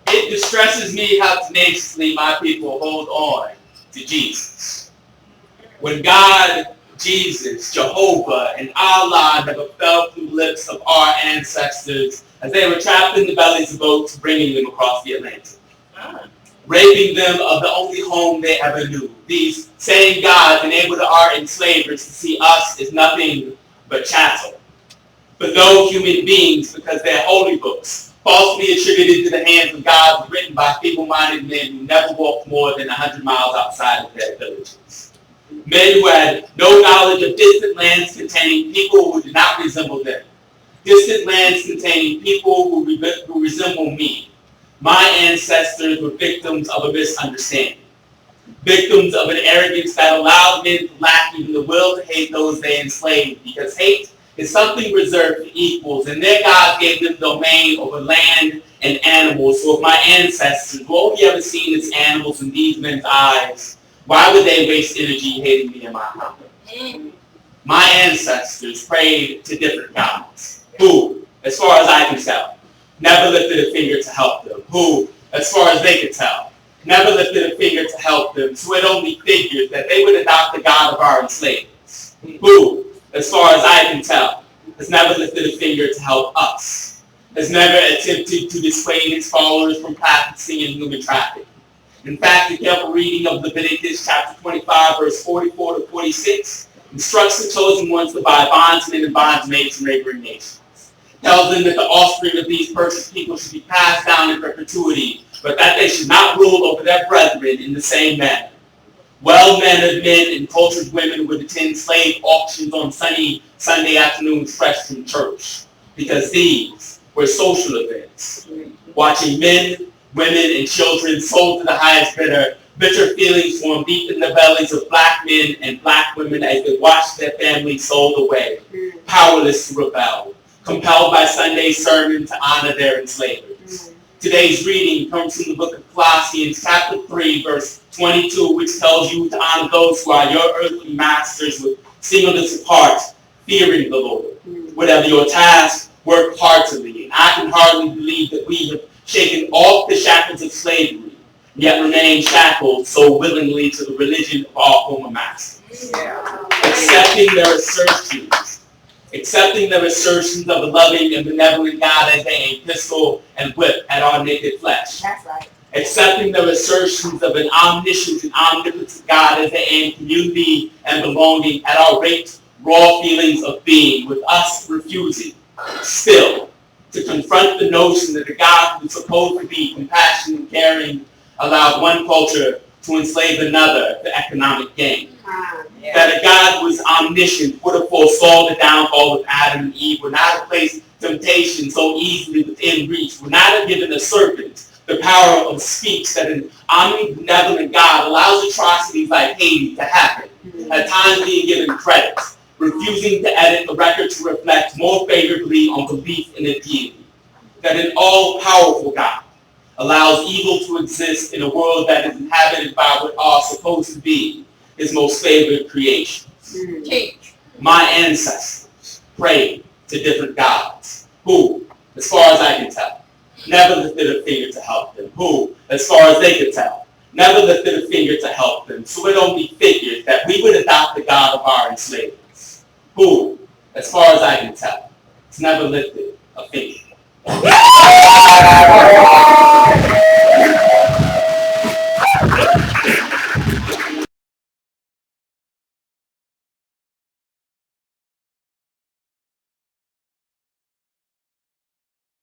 It distresses me how tenaciously my people hold on to Jesus. When God, Jesus, Jehovah, and Allah never fell from the lips of our ancestors as they were trapped in the bellies of boats bringing them across the Atlantic, raping them of the only home they ever knew. These same gods enabled our enslavers to see us as nothing but chattel. But no human beings, because their holy books, falsely attributed to the hands of God, were written by feeble-minded men who never walked more than 100 miles outside of their villages. Men who had no knowledge of distant lands containing people who did not resemble them. Distant lands containing people who resemble me. My ancestors were victims of a misunderstanding. Victims of an arrogance that allowed men to lack even the will to hate those they enslaved, because hate is something reserved for equals, and their God gave them domain over land and animals. So if my ancestors were only ever seen as animals in these men's eyes, why would they waste energy hating me and my company? My ancestors prayed to different gods, who, as far as I can tell, never lifted a finger to help them, who, as far as they could tell, never lifted a finger to help them, so it only figured that they would adopt the God of our enslavements, who, as far as I can tell, has never lifted a finger to help us, has never attempted to dissuade his followers from practicing in human trafficking. In fact, the careful reading of Leviticus chapter 25, verse 44 to 46, instructs the chosen ones to buy bondsmen and bondsmaids from neighboring nations. Tells them that the offspring of these purchased people should be passed down in perpetuity, but that they should not rule over their brethren in the same manner. Well-mannered men and cultured women would attend slave auctions on sunny Sunday afternoons fresh from church, because these were social events. Watching men, women, and children sold to the highest bidder, bitter feelings formed deep in the bellies of black men and black women as they watched their families sold away, powerless to rebel, compelled by Sunday's sermon to honor their enslavers. Today's reading comes from the book of Colossians, chapter 3, verse 22, which tells you to honor those who are your earthly masters with singleness of heart, fearing the Lord. Whatever your task, work heartily. And I can hardly believe that we have shaken off the shackles of slavery, yet remain shackled so willingly to the religion of our former masters. Accepting their assertions of a loving and benevolent God as they aim pistol and whip at our naked flesh. That's right. Accepting their assertions of an omniscient and omnipotent God as they aim community and belonging at our raped, raw feelings of being, with us refusing, still, to confront the notion that a God who is supposed to be compassionate and caring allowed one culture to enslave another for economic gain. That a God who is omniscient would have foresaw the downfall of Adam and Eve, would not have placed temptation so easily within reach, would not have given the serpent the power of speech, that an omnibenevolent God allows atrocities like Haiti to happen, at times being given credit, refusing to edit the record to reflect more favorably on belief in a deity. That an all-powerful God allows evil to exist in a world that is inhabited by what are supposed to be his most favored creations. My ancestors prayed to different gods, who, as far as I can tell, never lifted a finger to help them, who, as far as they could tell, never lifted a finger to help them, so it only figures that we would adopt the God of our enslavers, who, as far as I can tell, has never lifted a finger.